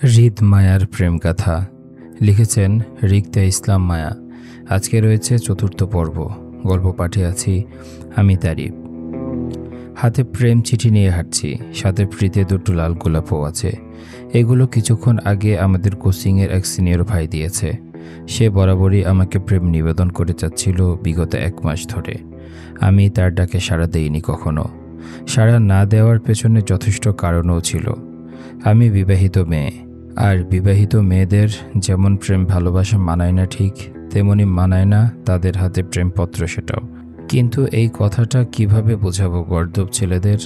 হৃদ মায়ার প্রেম গাথা লিখেছেন রিক্তা ইসলাম মায়া। আজকে রয়েছে চতুর্থ পর্ব। গল্প পাঠে আছি আমি তারিফ। হাতে প্রেম চিঠি নিয়ে হাঁটছি, সাথে ফ্রিতে দুটো লাল গোলাপও আছে। এগুলো কিছুক্ষণ আগে আমাদের কোচিংয়ের এক সিনিয়র ভাই দিয়েছে। সে বরাবরই আমাকে প্রেম নিবেদন করে যাচ্ছিল বিগত 1 মাস ধরে। আমি তার ডাকে সাড়া দেইনি কখনো। সাড়া না দেওয়ার পেছনে যথেষ্ট কারণও ছিল। আমি বিবাহিত মেয়ে, আর বিবাহিত মেয়েদের যেমন প্রেম ভালোবাসা মানায় না, ঠিক তেমনি মানায় না তাদের হাতে প্রেমপত্র, সেটাও। কিন্তু এই কথাটা কিভাবে বোঝাবো গর্দভ ছেলেদের?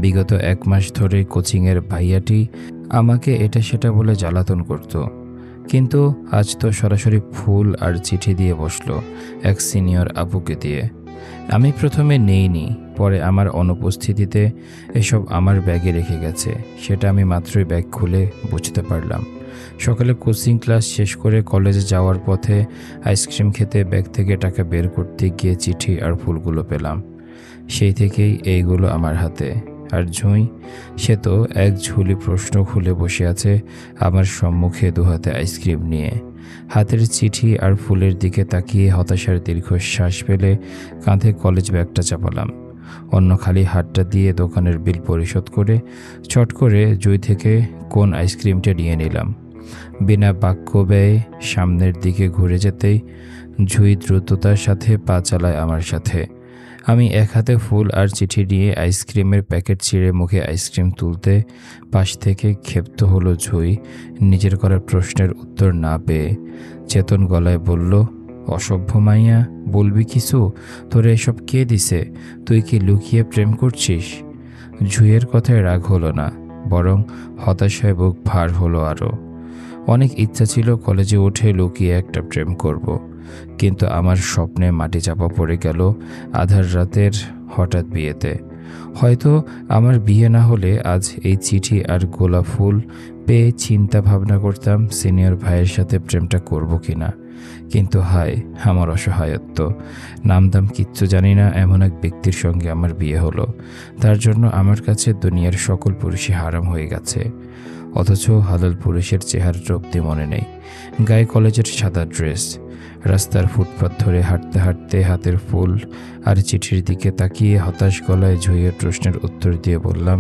বিগত 1 মাস ধরে কোচিংয়ের ভাইয়াটি আমাকে এটা সেটা বলে জ্বালাতন করত, কিন্তু আজ তো সরাসরি ফুল আর চিঠি দিয়ে বসলো এক সিনিয়র আপুকে দিয়ে। আমি প্রথমে নেইনি, পরে আমার অনুপস্থিতিতে এসব আমার ব্যাগে রেখে গেছে। সেটা আমি মাত্রই ব্যাগ খুলে বুঝতে পারলাম। সকালে কোচিং ক্লাস শেষ করে কলেজে যাওয়ার পথে আইসক্রিম খেতে ব্যাগ থেকে টাকা বের করতে গিয়ে চিঠি আর ফুলগুলো পেলাম। সেই থেকেই এইগুলো আমার হাতে। আর ঝুঁই, সে তো এক ঝুলি প্রশ্ন খুলে বসে আছে আমার সম্মুখে, দুহাতে আইসক্রিম নিয়ে। হাতের চিঠি আর ফুলের দিকে তাকিয়ে হতাশার দীর্ঘশ্বাস ফেলে কাঁধে কলেজ ব্যাগটা চাপালাম। অন্য খালি হাতটা দিয়ে দোকানের বিল পরিশোধ করে চট করে জুই থেকে কোন আইসক্রিমটা নিয়ে নিলাম। বিনা বাক্য ব্যয়ে সামনের দিকে ঘুরে যেতেই জুই দ্রুততার সাথে পা চালায় আমার সাথে। আমি এক হাতে ফুল আর চিঠি নিয়ে আইসক্রিমের প্যাকেট ছিঁড়ে মুখে আইসক্রিম তুলতে পাশ থেকে ক্ষেপ্ত হলো জুই, নিজের করার প্রশ্নের উত্তর না পেয়ে। চেতন গলায় বলল, অসভ্য মাইয়া, বলবি কিছু? তোরে এসব কে দিছে? তুই কি লুকিয়ে প্রেম করছিস? জুইয়ের কথায় রাগ হলো না, বরং হতাশায় বুক ভার হলো আরও। অনেক ইচ্ছা ছিল কলেজে উঠে লুকিয়ে একটা প্রেম করব, কিন্তু আমার স্বপ্নে মাটি চাপা পড়ে গেল আধার রাতের হঠাৎ বিয়েতে। হয়তো আমার বিয়ে না হলে আজ এই চিঠি আর গোলাপ ফুল পেয়ে চিন্তা ভাবনা করতাম সিনিয়র ভাইয়ের সাথে প্রেমটা করব কিনা। কিন্তু হায় আমার অসহায়ত্ব! নামদাম কিচ্ছু জানি না এমন এক ব্যক্তির সঙ্গে আমার বিয়ে হলো। তার জন্য আমার কাছে দুনিয়ার সকল পুরুষই হারাম হয়ে গেছে। অথচ হালাল পুরুষের চেহারাটা অব্দি মনে নেই। গায়ে কলেজের সাদা ড্রেস। রাস্তার ফুটপাত ধরে হাঁটতে হাঁটতে হাতের ফুল আর চিঠির দিকে তাকিয়ে হতাশ গলায় ঝুঁইয়ের প্রশ্নের উত্তর দিয়ে বললাম,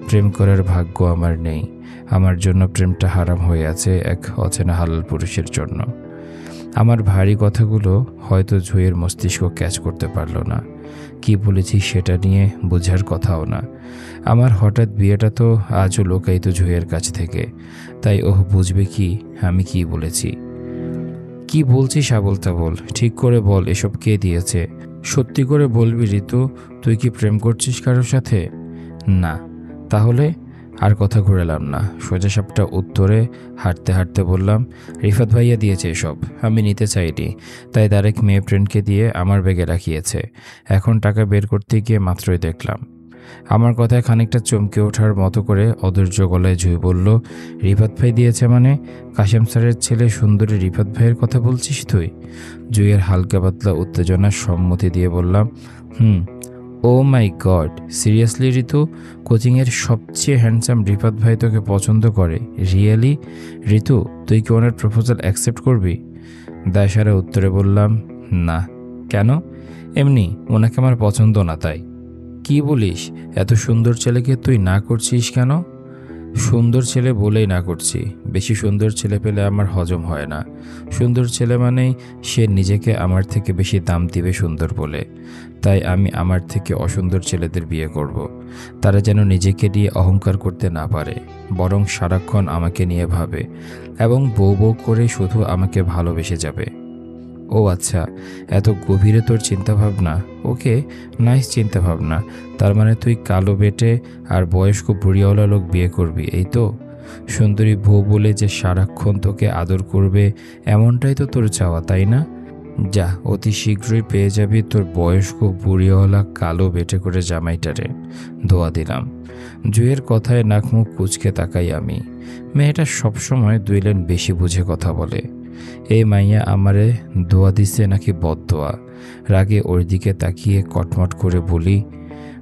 প্রেম করার ভাগ্য আমার নেই। আমার জন্য প্রেমটা হারাম হয়ে আছে এক অচেনা হালাল পুরুষের জন্য। আমার ভারী কথাগুলো হয়তো ঝুঁইয়ের মস্তিষ্ক ক্যাচ করতে পারল না। কি বলেছি সেটা নিয়ে বোঝার কথাও না। আমার হঠাৎ বিয়েটা তো আজও লোকায়িত ঝুঁইয়ের কাছ থেকে, তাই ওহ বুঝবে কি আমি কি বলেছি। কি বলছিস আবোল তাবোল? ঠিক করে বল, এসব কে দিয়েছে? সত্যি করে বলবি ঋতু, তুই কি প্রেম করছিস কারোর সাথে? না। তাহলে? আর কথা ঘুরালাম না, সোজাসাপটা উত্তরে হাঁটতে হাঁটতে বললাম, রিফাত ভাইয়া দিয়েছে এসব, আমি নিতে চাইনি, তাই তার এক মেয়ে ফ্রেন্ডকে দিয়ে আমার ব্যাগে রাখিয়েছে। এখন টাকা বের করতে গিয়ে মাত্রই দেখলাম। আমার কথায় খানিকটা চমকে ওঠার মতো করে অধৈর্য গলায় ঝুঁই বলল, রিফাত ভাই দিয়েছে মানে? কাশেম স্যারের ছেলে সুন্দরী রিফাত ভাইয়ের কথা বলছিস তুই? জুইয়ের হালকা পাতলা উত্তেজনার সম্মতি দিয়ে বললাম, ও মাই গড, সিরিয়াসলি ঋতু? কোচিংয়ের সবচেয়ে হ্যান্ডসাম রিফাত ভাই তোকে পছন্দ করে? রিয়েলি? ঋতু, তুই কি ওনার প্রপোজাল অ্যাকসেপ্ট করবি? দায়সারা উত্তরে বললাম, না। কেন? এমনি, ওনাকে আমার পছন্দ না তাই। কি বলিস? এত সুন্দর ছেলেকে তুই না করছিস কেন? সুন্দর ছেলে বলেই না করছি। বেশি সুন্দর ছেলে পেলে আমার হজম হয় না। সুন্দর ছেলে মানেই সে নিজেকে আমার থেকে বেশি দাম দিবে সুন্দর বলে। তাই আমি আমার থেকে অসুন্দর ছেলেদের বিয়ে করব। তারা যেন নিজেকে নিয়ে অহংকার করতে না পারে, বরং সারাক্ষণ আমাকে নিয়ে ভাবে এবং বউ বউ করে শুধু আমাকে ভালোবেসে যাবে। ও আচ্ছা, এত গভীরে তোর চিন্তাভাবনা? ওকে, নাইস চিন্তাভাবনা। তার মানে তুই কালো বেটে আর বয়স্ক বুড়িওয়ালা লোক বিয়ে করবি, এই তো? সুন্দরী বউ বলে যে সারাক্ষণ তোকে আদর করবে, এমনটাই তো তোর চাওয়া, তাই না? যা, অতি শীঘ্রই পেয়ে যাবি তোর বয়স্ক বুড়িওয়ালা কালো বেটে করে জামাইটারে। দোয়া দিলাম। জুয়ের কথায় নাক মুখ কুঁচকে তাকাই আমি। মেয়েটা সবসময় 2 লাইন বেশি বুঝে কথা বলে। এই মাইয়া আমারে দোয়া দিছে নাকি বদদোয়া? রাগে ওর দিকে তাকিয়ে কটমট করে বলি,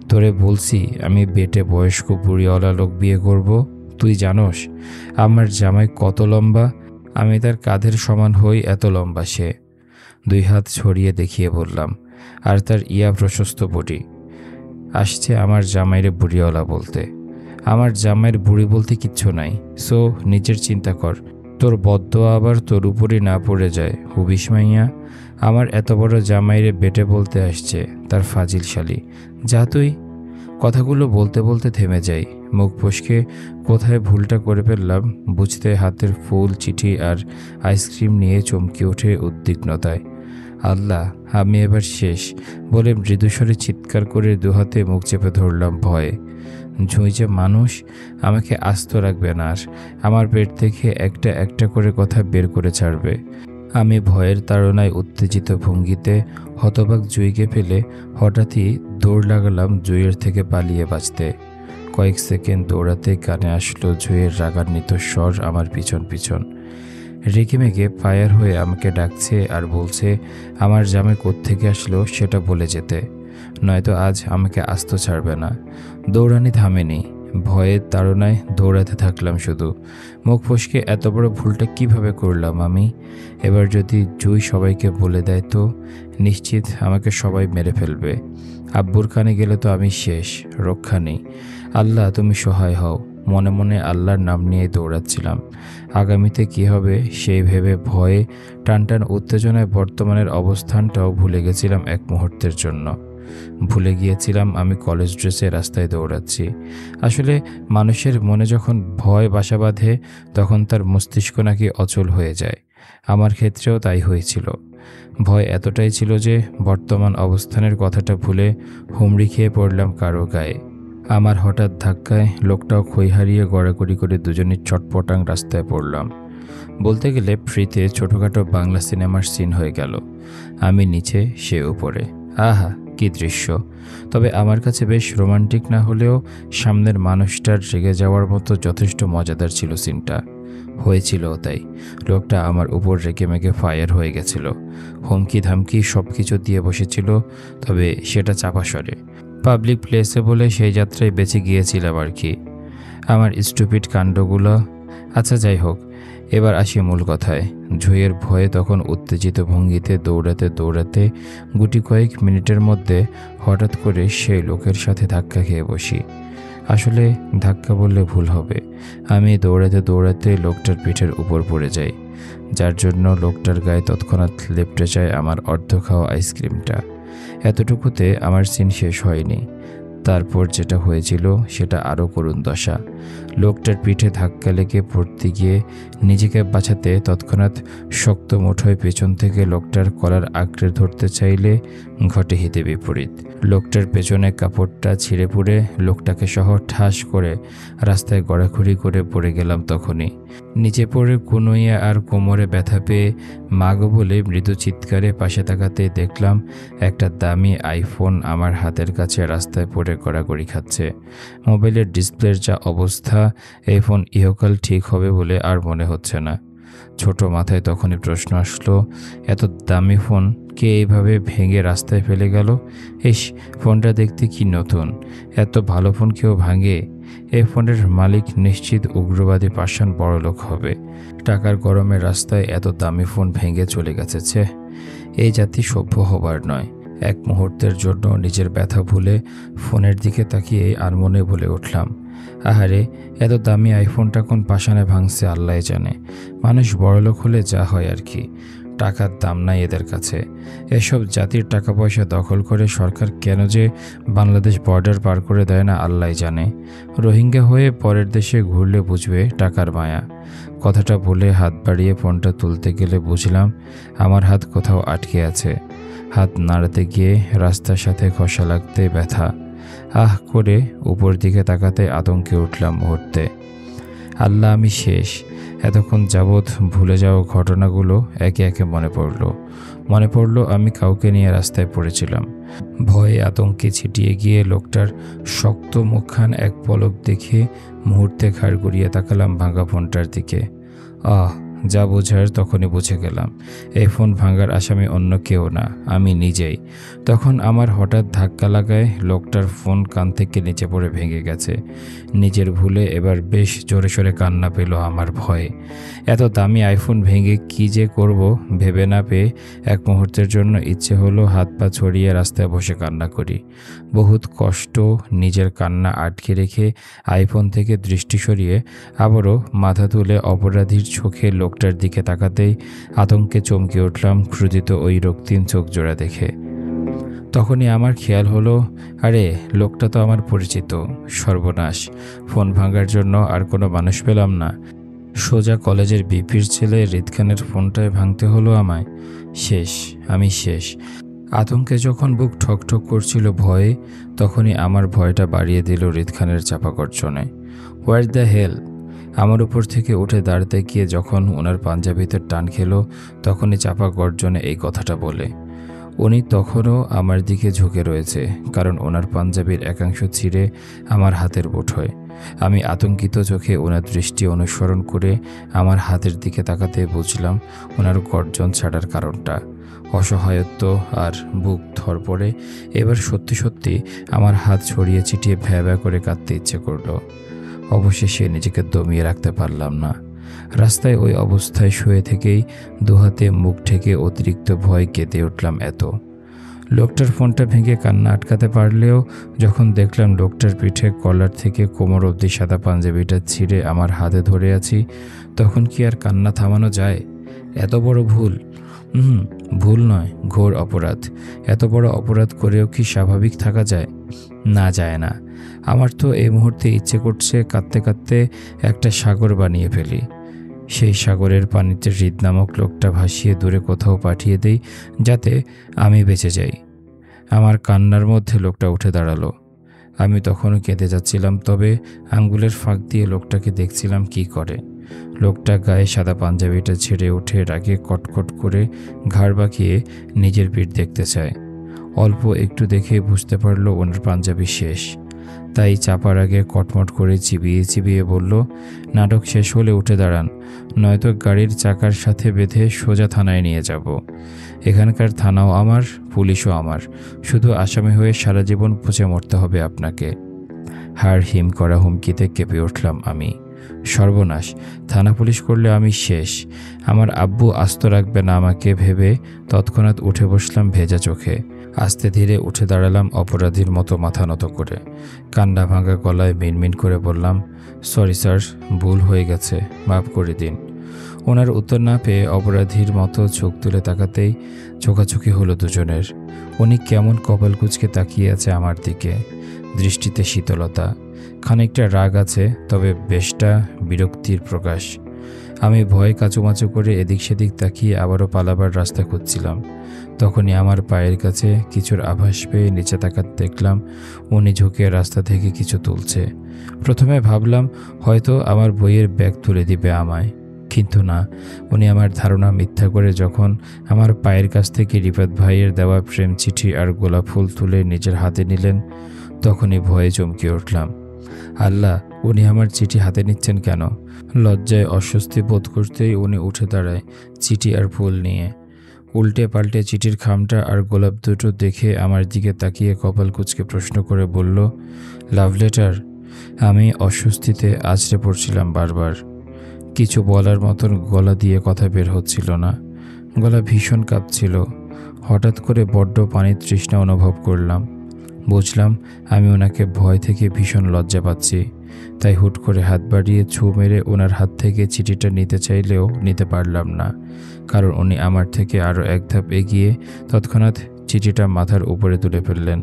তোরে বলছি আমি বেটে বয়স্ক বুড়িওয়ালা লোক বিয়ে করব, তুই জানোস আমার জামাই কত লম্বা? আমি তার কাঁধের সমান হই, এত লম্বা সে। 2 হাত ছড়িয়ে দেখিয়ে বললাম। আর তার ইয়া প্রশস্ত বডি। আসছে আমার জামাইরে বুড়িওয়ালা বলতে। আমার জামাইয়ের বুড়ি বলতে কিচ্ছু নাই। সো নিজের চিন্তা কর, তোর বদদোয়া আবার তোর উপরই না পড়ে যায়। হুবিস মাইয়া, আমার এত বড় জামাইরে বেটে বলতে আসছে তার ফাজিল শালি। যা তুই। কথাগুলো বলতে বলতে থেমে যাই। মুখ ফসকে কোথায় ভুলটা করে ফেললাম বুঝতে হাতের ফুল, চিঠি আর আইসক্রিম নিয়ে চমকে ওঠে উদ্বিগ্নতায়। আল্লাহ, আমি এবার শেষ বলে মৃদুস্বরে চিৎকার করে দুহাতে মুখ চেপে ধরলাম ভয়ে। ঝুঁই যে মানুষ, আমাকে আস্ত রাখবে না আর আমার পেট থেকে একটা একটা করে কথা বের করে ছাড়বে। আমি ভয়ের তাড়নায় উত্তেজিত ভঙ্গিতে হতবাক জুঁইকে ফেলে হঠাৎই দৌড় লাগালাম জুঁইয়ের থেকে পালিয়ে বাঁচতে। কয়েক সেকেন্ড দৌড়াতে কানে আসলো জুঁইয়ের রাগান্বিত স্বর আমার পিছন পিছন। রেগে ফায়ার হয়ে আমাকে ডাকছে আর বলছে আমার জামাই কোত্থেকে আসলো সেটা বলে যেতে, নয়তো আজ আমাকে আস্ত ছাড়বে না। দৌড়ানি থামেনি। ভয়ের তাড়নায় দৌড়াতে থাকলাম শুধু। মুখ ফসকে এত বড় ভুলটা কিভাবে করলাম আমি? এবার যদি জুঁই সবাইকে বলে দেয় তো নিশ্চিত আমাকে সবাই মেরে ফেলবে। আব্বুর কানে গেলে তো আমি শেষ, রক্ষা নেই। আল্লাহ তুমি সহায় হও। মনে মনে আল্লাহর নাম নিয়ে দৌড়াচ্ছিলাম। আগামীতে কি হবে সেই ভেবে ভয়ে টানটান উত্তেজনায় বর্তমানের অবস্থানটাও ভুলে গেছিলাম এক মুহূর্তের জন্য। ভুলে গিয়েছিলাম আমি কলেজ ড্রেসে রাস্তায় দৌড়াচ্ছি। আসলে মানুষের মনে যখন ভয় বাসা বাঁধে তখন তার মস্তিষ্ক নাকি অচল হয়ে যায়। আমার ক্ষেত্রেও তাই হয়েছিল। ভয় এতটাই ছিল যে বর্তমান অবস্থানের কথাটা ভুলে হুমড়ি খেয়ে পড়লাম কারো গায়ে। আমার হঠাৎ ধাক্কায় লোকটাও খই হারিয়ে গড়াগড়ি করে দুজনে চটপটাং রাস্তায় পড়লাম। বলতে গেলে ফ্রিতে ছোটোখাটো বাংলা সিনেমার সিন হয়ে গেল। আমি নিচে, সে উপরে। আহা, কি দৃশ্য! তবে আমার কাছে বেশ রোমান্টিক না হলেও সামনের মানুষটার রেগে যাওয়ার মতো যথেষ্ট মজাদার ছিল সিনটা। হয়েছিল তাই। লোকটা আমার উপর রেগে মেগে ফায়ার হয়ে গেছিল। হুমকি ধামকি সব কিছু দিয়ে বসেছিল, তবে সেটা চাপা স্বরে। পাবলিক প্লেসে বলে সেই যাত্রায় বেঁচে গিয়েছিলাম আর কি। আমার স্টুপিড কাণ্ডগুলো। আচ্ছা যাই হোক, এবার আসি মূল কথায়। ঝুঁইয়ের ভয়ে তখন উত্তেজিত ভঙ্গিতে দৌড়াতে দৌড়াতে গুটি কয়েক মিনিটের মধ্যে হঠাৎ করে সেই লোকের সাথে ধাক্কা খেয়ে বসি। আসলে ধাক্কা বললে ভুল হবে। আমি দৌড়াতে দৌড়াতে লোকটার পিঠের উপর পড়ে যাই, যার জন্য লোকটার গায়ে তৎক্ষণাৎ লেপটে যায় আমার অর্ধ খাওয়া আইসক্রিমটা। এতটুকুতে আমার সিন শেষ হয়নি। তারপর যেটা হয়েছিল সেটা আরও করুণ দশা। লোকটার পিঠে ধাক্কা লেগে পড়তে গিয়ে নিজেকে বাঁচাতে তৎক্ষণাৎ শক্ত মুঠোয় পেছন থেকে লোকটার কলার আঁকড়ে ধরতে চাইলে ঘটে হিতে বিপরীত। লোকটার পেছনে কাপড়টা ছিঁড়ে পুড়ে লোকটাকে সহ ঠাস করে রাস্তায় গড়াখড়ি করে পড়ে গেলাম। তখনই নিচে পড়ে কুনুইয়া আর কোমরে ব্যথা পেয়ে মাগো বলে মৃদু চিৎকারে পাশে তাকাতে দেখলাম একটা দামি আইফোন আমার হাতের কাছে রাস্তায় পড়ে গড়াগড়ি খাচ্ছে। মোবাইলের ডিসপ্লের যা অবস্থা, এই ফোন ইহকাল ঠিক হবে বলে আর মনে হচ্ছে না। ছোট মাথায় তখনই প্রশ্ন আসলো, এত দামি ফোন কে এইভাবে ভেঙে রাস্তায় ফেলে গেল? ইস, ফোনটা দেখতে কি নতুন! এত ভালো ফোন কেউ ভাঙে? এই ফোনের মালিক নিশ্চিত উগ্রবাদী পাষাণ বড়লোক হবে। টাকার গরমে রাস্তায় এত দামি ফোন ভেঙে চলে গেছে। এই জাতি সভ্য হবার নয়। এক মুহূর্তের জন্য নিজের ব্যথা ভুলে ফোনের দিকে তাকিয়ে আর মনে বলে উঠলাম, আহারে, এত দামি আইফোনটা কোন পাষাণে ভাঙছে আল্লাহ জানে। মানুষ বড়লোক হলে যা হয় আর কি, টাকার দাম নাই এদের কাছে। এসব জাতির টাকা পয়সা দখল করে সরকার কেন যে বাংলাদেশ বর্ডার পার করে দেয় না আল্লাহ জানে। রোহিঙ্গা হয়ে পরের দেশে ঘুরলে বুঝবে টাকার মায়া। কথাটা বলে হাত বাড়িয়ে ফোনটা তুলতে গেলে বুঝলাম আমার হাত কোথাও আটকে আছে। হাত নাড়াতে গিয়ে রাস্তার সাথে ঘষা লাগতে ব্যথা। আহ করে উপর দিকে তাকাতে আতঙ্কে উঠলাম মুহূর্তে। আল্লাহ, আমি শেষ। এতক্ষণ যাবৎ ভুলে যাওয়া ঘটনাগুলো একে একে মনে পড়লো আমি কাউকে নিয়ে রাস্তায় পড়েছিলাম। ভয়ে আতঙ্কে ছিটিয়ে গিয়ে লোকটার শক্ত মুখখান এক পলক দেখে মুহূর্তে ঘাড় ঘুরিয়ে তাকালাম ভাঙা ফোনটার দিকে। যা বোঝার তখনই বুঝে গেলাম। এই ফোন ভাঙার আসামি অন্য কেউ না, আমি নিজেই। তখন আমার হঠাৎ ধাক্কা লাগায় লোকটার ফোন কান থেকে নিচে পড়ে ভেঙে গেছে। নিজের ভুলে এবার বেশ জোরে সোরে কান্না পেল আমার ভয়ে। এত দামি আইফোন ভেঙে কি যে করব ভেবে না পেয়ে এক মুহূর্তের জন্য ইচ্ছে হলো হাত পা ছড়িয়ে রাস্তায় বসে কান্না করি। বহুত কষ্ট নিজের কান্না আটকে রেখে আইফোন থেকে দৃষ্টি সরিয়ে আবারও মাথা তুলে অপরাধীর চোখে লোকটার দিকে তাকাতেই আতঙ্কে চমকে উঠলাম ক্রোধিত ওই রক্তিম চোখ জোড়া দেখে। তখনই আমার খেয়াল হলো, আরে লোকটা তো আমার পরিচিত। সর্বনাশ, ফোন ভাঙার জন্য আর কোনো মানুষ পেলাম না। সোজা কলেজের বিপির ছেলে হৃদ খানের ফোনটায় ভাঙতে হলো আমায়। শেষ, আমি শেষ। আতঙ্কে যখন বুক ঠকঠক করছিল ভয়ে, তখনই আমার ভয়টা বাড়িয়ে দিল হৃদ খানের চাপা গর্জনে। What the hell! আমার উপর থেকে উঠে দাঁড়াতে গিয়ে যখন ওনার পাঞ্জাবিতে টান খেলো, তখনই চাপা গর্জনে এই কথাটা বলে। উনি তখনও আমার দিকে ঝুঁকে রয়েছে, কারণ ওনার পাঞ্জাবির একাংশ ছিঁড়ে আমার হাতের মুঠোয়। আমি আতঙ্কিত চোখে ওনার দৃষ্টি অনুসরণ করে আমার হাতের দিকে তাকাতে বুঝলাম ওনার গর্জন ছাড়ার কারণটা। অসহায়ত্ব আর বুক ধরপড়ে এবার সত্যি সত্যি আমার হাত ছড়িয়ে ছিটিয়ে ভ্যা ভ্যা করে কাঁদতে ইচ্ছে করলো। অবশেষে নিজেকে দমিয়ে রাখতে পারলাম না। রাস্তায় ওই অবস্থায় শুয়ে থেকেই দুহাতে মুখ ঢেকে অতিরিক্ত ভয় কেঁদে উঠলাম এত। লোকটার ফোনটা ভেঙে কান্না আটকাতে পারলেও যখন দেখলাম লোকটার পিঠে কলার থেকে কোমর অবধি সাদা পাঞ্জাবিটা ছিঁড়ে আমার হাতে ধরে আছি, তখন কি আর কান্না থামানো যায়? এত বড় ভুল! ভুল নয়, ঘোর অপরাধ। এত বড় অপরাধ করেও কি স্বাভাবিক থাকা যায়? না, যায় না। আমার তো এই মুহূর্তে ইচ্ছে করছে কাঁদতে কাঁদতে একটা সাগর বানিয়ে ফেলি। সেই সাগরের পানিতে হৃদ নামক লোকটা ভাসিয়ে দূরে কোথাও পাঠিয়ে দেই, যাতে আমি বেঁচে যাই। আমার কান্নার মধ্যে লোকটা উঠে দাঁড়ালো। আমি তখনও কেঁদে যাচ্ছিলাম, তবে আঙ্গুলের ফাঁক দিয়ে লোকটাকে দেখছিলাম কি করে। লোকটা গায়ে সাদা পাঞ্জাবিটা ছেড়ে উঠে রাগে কটকট করে ঘাড় বাঁকিয়ে নিজের পিঠ দেখতে চায়। অল্প একটু দেখে বুঝতে পারলো ওনার পাঞ্জাবি শেষ। তাই চাপার আগে কটমট করে চিবিয়ে চিবিয়ে বলল, নাটক শেষ হলে উঠে দাঁড়ান, নয়তো গাড়ির চাকার সাথে বেঁধে সোজা থানায় নিয়ে যাব। এখানকার থানাও আমার, পুলিশও আমার। শুধু আসামি হয়ে সারা জীবন পচে মরতে হবে আপনাকে। হাড় হিম করা হুমকিতে কেঁপে উঠলাম আমি। সর্বনাশ, থানা পুলিশ করলে আমি শেষ। আমার আব্বু আস্ত রাখবে না আমাকে ভেবে তৎক্ষণাৎ উঠে বসলাম ভেজা চোখে। আস্তে ধীরে উঠে দাঁড়ালাম অপরাধীর মতো মাথা নত করে। কান্না ভাঙা গলায় মিনমিন করে বললাম, সরি স্যার, ভুল হয়ে গেছে, মাফ করে দিন। ওনার উত্তর না পেয়ে অপরাধীর মতো চোখ তুলে তাকাতেই চোখাচোখি হলো দুজনের। উনি কেমন কপাল কুঁচকে তাকিয়ে আছে আমার দিকে, দৃষ্টিতে শীতলতা, খানিকটা রাগ আছে, তবে বেশটা বিরক্তির প্রকাশ। আমি ভয় কাচুমাচু করে এদিক সেদিক তাকিয়ে আবারও পালাবার রাস্তা খুঁজছিলাম। তখনই আমার পায়ের কাছে কিছুর আভাস পেয়ে নিচে তাকাতে দেখলাম উনি ঝুঁকে রাস্তা থেকে কিছু তুলছে। প্রথমে ভাবলাম হয়তো আমার বইয়ের ব্যাগ তুলে দিবে আমায়, কিন্তু না, উনি আমার ধারণা মিথ্যা করে যখন আমার পায়ের কাছ থেকে রিফাত ভাইয়ের দেওয়া প্রেম চিঠি আর গোলাপ ফুল তুলে নিজের হাতে নিলেন, তখনই ভয়ে চমকে উঠলাম। আল্লাহ, উনি আমার চিঠি হাতে নিচ্ছেন কেন? লজ্জায় অস্বস্তি বোধ করতেই উনি উঠে দাঁড়ায় চিঠি আর ফুল নিয়ে। উল্টে পাল্টে চিঠির খামটা আর গোলাপ দুটো দেখে আমার দিকে তাকিয়ে কপাল কুঁচকে প্রশ্ন করে বলল, লাভ লেটার? আমি অস্বস্তিতে আছড়ে পড়ছিলাম বারবার। কিছু বলার মতন গলা দিয়ে কথা বের হচ্ছিল না। গলা ভীষণ কাঁপছিল। হঠাৎ করে বড্ড পানির তৃষ্ণা অনুভব করলাম। বুঝলাম আমি ওনাকে ভয় থেকে ভীষণ লজ্জা পাচ্ছি। তাই হুট করে হাত বাড়িয়ে ছু মেরে ওনার হাত থেকে চিঠিটা নিতে চাইলেও নিতে পারলাম না, কারণ উনি আমার থেকে আরও এক ধাপ এগিয়ে তৎক্ষণাৎ চিঠিটা মাথার উপরে তুলে ফেললেন।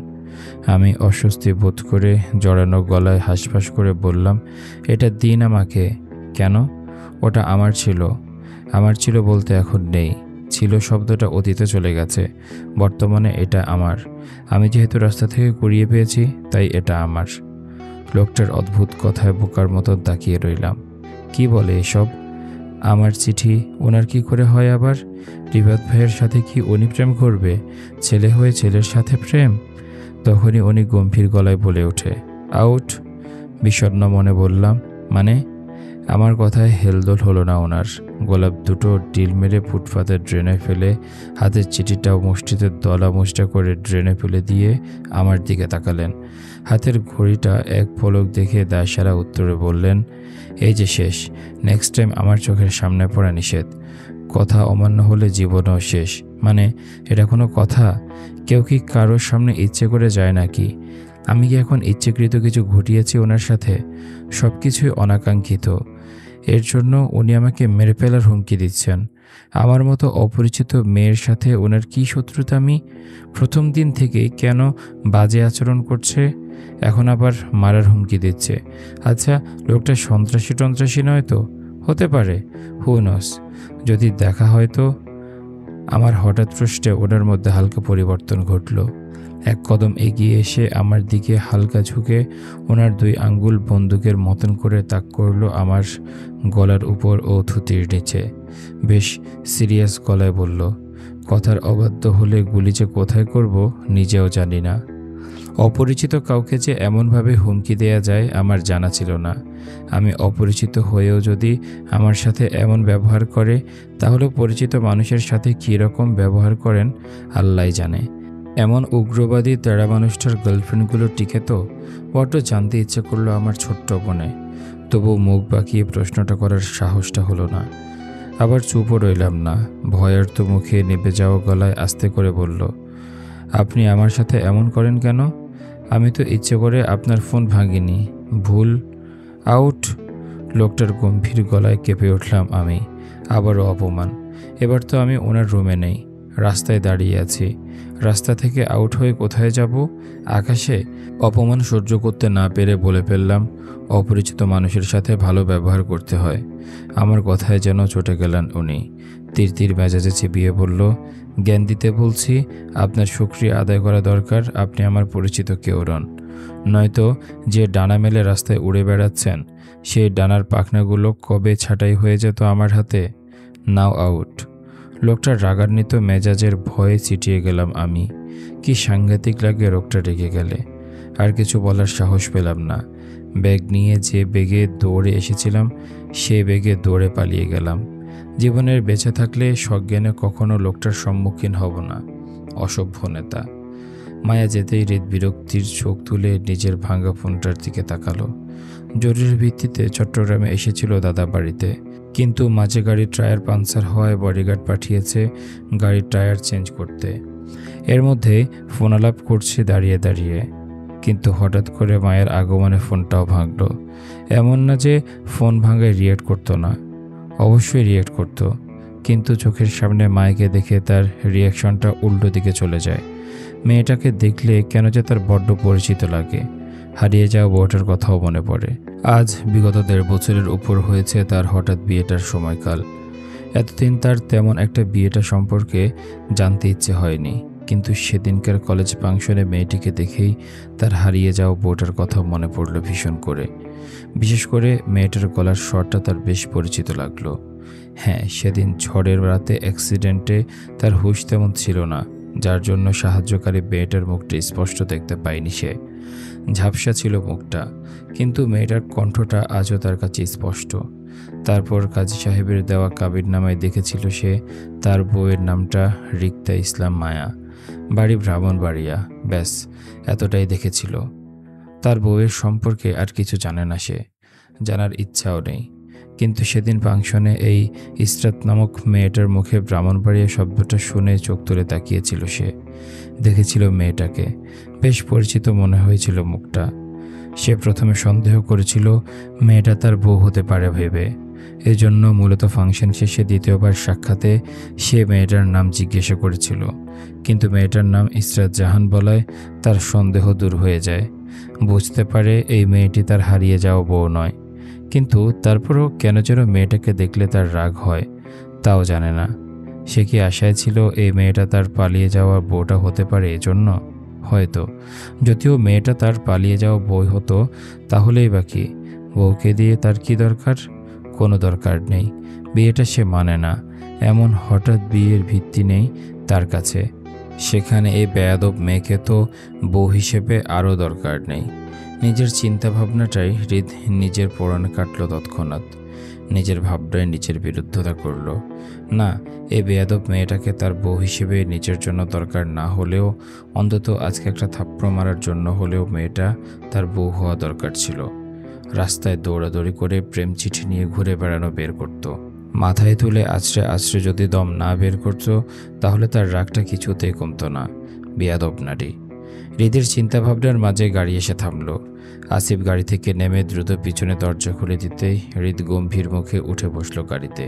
আমি অস্বস্তি বোধ করে জড়ানো গলায় হাঁসফাঁস করে বললাম, এটা দিন আমাকে। কেন? ওটা আমার ছিল। আমার ছিল বলতে এখন নেই। ছিল শব্দটা অতীতে চলে গেছে। বর্তমানে এটা আমার। আমি যেহেতু রাস্তা থেকে কুড়িয়ে পেয়েছি, তাই এটা আমার। লোকটার অদ্ভুত কথায় বোকার মতো তাকিয়ে রইলাম। কি বলে এসব? আমার চিঠি ওনার কি করে হয় আবার? রিফাত ভাইয়ের সাথে কি উনি প্রেম করবে? ছেলে হয়ে ছেলের সাথে প্রেম? তখনই উনি গম্ভীর গলায় বলে ওঠে, আউট। বিষণ্ণ মনে বললাম, মানে? আমার কথায় হেলদোল হলো না ওনার। গোলাপ দুটো ডিল মেরে ফুটপাতের ড্রেনে ফেলে হাতের চিঠিটাও মুষ্টিতে দলা মুষ্টা করে ড্রেনে ফেলে দিয়ে আমার দিকে তাকালেন। হাতের ঘড়িটা এক পলক দেখে দায়সারা উত্তরে বললেন, এই যে শেষ, নেক্সট টাইম আমার চোখের সামনে পড়া নিষেধ। কথা অমান্য হলে জীবনও শেষ। মানে এটা কোনো কথা? কেউ কি কারোর সামনে ইচ্ছে করে যায় নাকি? আমি কি এখন ইচ্ছেকৃত কিছু ঘটিয়েছি ওনার সাথে? সব কিছুই অনাকাঙ্ক্ষিত। এর জন্য উনি আমাকে মেরে ফেলার হুমকি দিচ্ছেন। আমার মতো অপরিচিত মেয়ের সাথে ওনার কী শত্রুতা? আমি প্রথম দিন থেকেই কেন বাজে আচরণ করছে, এখন আবার মারার হুমকি দিচ্ছে। আচ্ছা, লোকটা সন্ত্রাসী নয় তো? হতে পারে, হু নোস। যদি দেখা হয় তো? আমার হঠাৎ প্রশ্নে ওনার মধ্যে হালকা পরিবর্তন ঘটল। এক কদম এগিয়ে এসে আমার দিকে হালকা ঝুঁকে ওনার 2 আঙ্গুল বন্দুকের মতন করে তাক করলো আমার গলার উপর ও থুতির নিচে। বেশ সিরিয়াস গলায় বলল, কথার অবাধ্য হলে গুলি যে কোথায় করব নিজেও জানি না। অপরিচিত কাউকে যে এমনভাবে হুমকি দেয়া যায় আমার জানা ছিল না। আমি অপরিচিত হয়েও যদি আমার সাথে এমন ব্যবহার করে, তাহলে পরিচিত মানুষের সাথে কী রকম ব্যবহার করেন আল্লাহই জানে। এমন উগ্রবাদী তেড়া মানুষটার গার্লফ্রেন্ডগুলো টিকে তো? বড্ড জানতে ইচ্ছে করলো আমার ছোট্ট বোনে। তবু মুখ বাঁকিয়ে প্রশ্নটা করার সাহসটা হলো না। আবার চুপও রইলাম না। ভয়ার্ত মুখে নেবে যাওয়া গলায় আস্তে করে বলল, আপনি আমার সাথে এমন করেন কেন? আমি তো ইচ্ছে করে আপনার ফোন ভাঙিনি। ভুল। আউট। লোকটার গম্ভীর গলায় কেঁপে উঠলাম আমি। আবারও অপমান। এবার তো আমি ওনার রুমে নেই, রাস্তায় দাঁড়িয়ে আছি। রাস্তা থেকে আউট হয়ে কোথায় যাব? আকাশে? অপমান সহ্য করতে না পেরে বলে ফেললাম, অপরিচিত মানুষের সাথে ভালো ব্যবহার করতে হয়। আমার কথায় যেন চটে গেলেন উনি। তীর মেজাজে চিবিয়ে বলল, জ্ঞান দিতে বলছি, আপনার শুকরিয়া আদায় করা দরকার আপনি আমার পরিচিত কেউ নন। নয়তো যে ডানা মেলে রাস্তায় উড়ে বেড়াচ্ছেন, সেই ডানার পাখনাগুলো কবে ছাঁটাই হয়ে যেত আমার হাতে। নাও আউট। লোকটার রাগান্বিত মেজাজের ভয়ে চিটিয়ে গেলাম আমি। কি সাংঘাতিক লাগে লোকটা রেগে গেলে। আর কিছু বলার সাহস পেলাম না। ব্যাগ নিয়ে যে বেগে দৌড়ে এসেছিলাম, সে বেগে দৌড়ে পালিয়ে গেলাম। জীবনের বেঁচে থাকলে সজ্ঞানে কখনো লোকটার সম্মুখীন হব না। অসভ্য নেতা। মায়া যেতেই হৃদ বিরক্তির চোখ তুলে নিজের ভাঙা ফোনটার দিকে তাকালো। জরুরি ভিত্তিতে চট্টগ্রামে এসেছিল দাদা বাড়িতে, কিন্তু মাঝে গাড়ির টায়ার পাংচার হওয়ায় বডিগার্ড পাঠিয়েছে গাড়ির টায়ার চেঞ্জ করতে। এর মধ্যে ফোন আলাপ করছে দাঁড়িয়ে দাঁড়িয়ে। কিন্তু হঠাৎ করে মায়ের আগমনে ফোনটাও ভাঙল। এমন না যে ফোন ভাঙায় রিয়েক্ট করতো না, অবশ্যই রিয়েক্ট করতো, কিন্তু চোখের সামনে মায়েকে দেখে তার রিয়াকশনটা উল্টো দিকে চলে যায়। মেয়েটাকে দেখলে কেন যে তার বড্ড পরিচিত লাগে। হারিয়ে যাওয়া বউটার কথাও মনে পড়ে। আজ বিগত 1.5 বছরের উপর হয়েছে তার হঠাৎ বিয়েটার সময়কাল। এতদিন তার তেমন একটা বিয়েটা সম্পর্কে জানতে ইচ্ছে হয়নি, কিন্তু সেদিনকার কলেজ ফাংশনে মেয়েটিকে দেখেই তার হারিয়ে যাওয়া বউটার কথা মনে পড়ল ভীষণ করে। বিশেষ করে মেয়েটার গলার স্বরটা তার বেশ পরিচিত লাগলো। হ্যাঁ, সেদিন ঝড়ের রাতে অ্যাক্সিডেন্টে তার হুঁশ তেমন ছিল না, যার জন্য সাহায্যকারী মেয়েটার মুখটা স্পষ্ট দেখতে পায়নি সে। ঝাপসা ছিল মুখটা, কিন্তু মেয়েটার কণ্ঠটা আজও তার কাছে স্পষ্ট। তারপর কাজী সাহেবের দেওয়া কাবিননামায় দেখেছিল সে তার বউয়ের নামটা রিক্তা ইসলাম মায়া, বাড়ি ব্রাহ্মণবাড়িয়া। ব্যাস এতটাই দেখেছিল। তার বউয়ের সম্পর্কে আর কিছু জানে না সে, জানার ইচ্ছাও নেই। কিন্তু সেদিন ফাংশনে এই ইসরাত নামক মেয়েটার মুখে ব্রাহ্মণবাড়িয়া শব্দটা শুনে চোখ তুলে তাকিয়েছিল সে। দেখেছিল মেয়েটাকে, বেশ পরিচিত মনে হয়েছিল মুখটা। সে প্রথমে সন্দেহ করেছিল মেয়েটা তার বউ হতে পারে ভেবে। এজন্য মূলত ফাংশন শেষে দ্বিতীয়বার সাক্ষাতে সে মেয়েটার নাম জিজ্ঞাসা করেছিল, কিন্তু মেয়েটার নাম ইসরাত জাহান বলায় তার সন্দেহ দূর হয়ে যায়। বুঝতে পারে এই মেয়েটি তার হারিয়ে যাওয়া বউ নয়। কিন্তু তারপরও কেন যেন মেয়েটাকে দেখলে তার রাগ হয়, তাও জানে না। সে কি আশায় ছিল এই মেয়েটা তার পালিয়ে যাওয়া বউটা হতে পারে এজন্য? হয়তো। যদিও মেয়েটা তার পালিয়ে যাওয়া বউ হতো তাহলেই বা কি? বউকে দিয়ে তার কি দরকার? কোনো দরকার নেই। বিয়েটা সে মানে না। এমন হঠাৎ বিয়ের ভিত্তি নেই তার কাছে। সেখানে এই বেয়াদব মেয়েকে তো বউ হিসেবে আরও দরকার নেই। নিজের চিন্তাভাবনাটাই হৃদ নিজের পোড়ানে কাটল তৎক্ষণাৎ। নিজের ভাবনায় নিজের বিরুদ্ধতা করল। না, এই বেয়াদব মেয়েটাকে তার বউ হিসেবে নিজের জন্য দরকার না হলেও অন্তত আজকে একটা থাপ্পড় মারার জন্য হলেও মেয়েটা তার বউ হওয়া দরকার ছিল। রাস্তায় দৌড়াদৌড়ি করে প্রেম চিঠি নিয়ে ঘুরে বেড়ানো বের করত। মাথায় তুলে আছড়ে আছড়ে যদি দম না বের করত তাহলে তার রাগটা কিছুতেই কমতো না। বেয়াদব নারী। হৃদের চিন্তাভাবনার মাঝে গাড়ি এসে থামল। আসিফ গাড়ি থেকে নেমে দ্রুত পিছনে দরজা খুলে দিতেই হৃদ গম্ভীর মুখে উঠে বসলো গাড়িতে।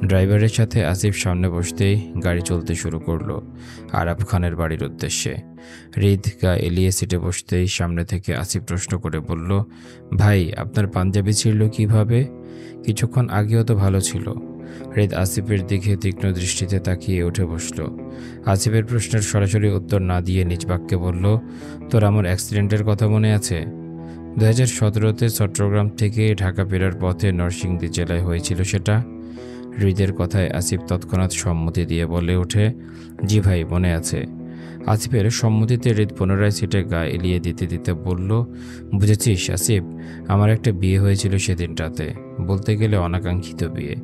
ড্রাইভারের সাথে আসিফ সামনে বসতেই গাড়ি চলতে শুরু করলো আরাফ খানের বাড়ির উদ্দেশ্যে। হৃদ গা এলিয়ে সিটে বসতেই সামনে থেকে আসিফ প্রশ্ন করে বলল, ভাই আপনার পাঞ্জাবি ছিঁড়ল কিভাবে? কিছুক্ষণ আগেও তো ভালো ছিল। হৃদ আসিফের দিকে তীক্ষ্ণ দৃষ্টিতে তাকিয়ে উঠে বসল। আসিফের প্রশ্নের সরাসরি উত্তর না দিয়ে নিজ বাক্যে বলল, তোর আমার অ্যাক্সিডেন্টের কথা মনে আছে? 2017-তে চট্টগ্রাম থেকে ঢাকা ফেরার পথে নরসিংদী জেলায় হয়েছিল সেটা। হৃদের কথায় আসিফ তৎক্ষণাৎ সম্মতি দিয়ে বলে ওঠে, জি ভাই মনে আছে। আসিফের সম্মতিতে হৃদ পুনরায় সিটে গা এলিয়ে দিতে দিতে বলল, বুঝেছিস আসিফ, আমার একটা বিয়ে হয়েছিল সেদিনটাতে। বলতে গেলে অনাকাঙ্ক্ষিত বিয়ে।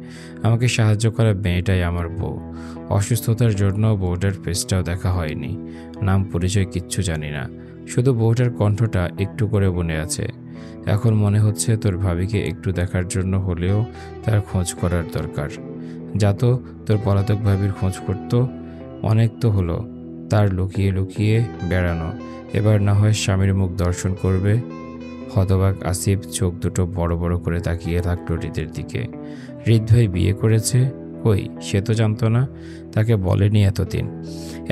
আমাকে সাহায্য করা মেয়েটাই আমার বউ। অসুস্থতার জন্য বউটার ফেসটাও দেখা হয়নি, নাম পরিচয় কিচ্ছু জানি না, শুধু বউটার কণ্ঠটা একটু করে মনে আছে। এখন মনে হচ্ছে তোর ভাবিকে একটু দেখার জন্য হলেও তার খোঁজ করার দরকার। যা তো তোর পলাতক ভাবির খোঁজ করতো, অনেক তো হলো তার লুকিয়ে লুকিয়ে বেড়ানো, এবার না হয় স্বামীর মুখ দর্শন করবে। হতবাক আসিফ চোখ দুটো বড় বড় করে তাকিয়ে থাকলো হৃদের দিকে। হৃদ ভাই বিয়ে করেছে? কই, সে তো জানতো না, তাকে বলেনি এতদিন।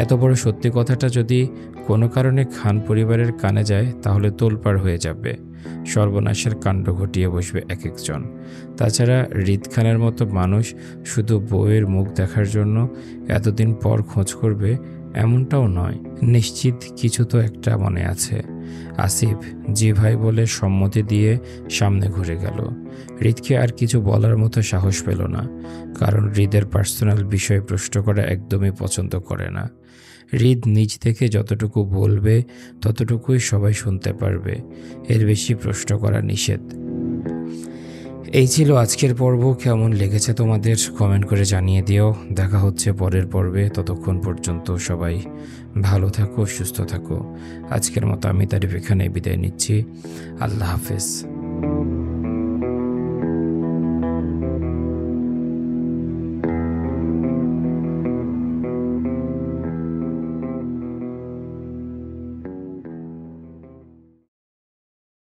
এত বড় সত্যি কথাটা যদি কোনো কারণে খান পরিবারের কানে যায় তাহলে তোলপাড় হয়ে যাবে, সর্বনাশের কাণ্ড ঘটিয়ে বসবে এক একজন। তাছাড়া হৃদ খানের মতো মানুষ শুধু বউয়ের মুখ দেখার জন্য এতদিন পর খোঁজ করবে এমনটাও নয়। নিশ্চিত কিছু তো একটা মনে আছে। আসিফ জি ভাই বলে সম্মতি দিয়ে সামনে ঘুরে গেল। হৃদকে আর কিছু বলার মতো সাহস পেল না, কারণ হৃদের পার্সোনাল বিষয় প্রশ্ন করা একদমই পছন্দ করে না। হৃদ নিজ থেকে যতটুকু বলবে ততটুকুই সবাই শুনতে পারবে, এর বেশি প্রশ্ন করা নিষেধ। এই ছিল আজকের পর্ব। কেমন লেগেছে তোমাদের কমেন্ট করে জানিয়ে দিও। দেখা হচ্ছে পরের পর্বে, ততক্ষণ পর্যন্ত সবাই ভালো থাকো, সুস্থ থাকো। আজকের মতো আমি তারিফ এখানে বিদায় নিচ্ছি। আল্লাহ হাফেজ।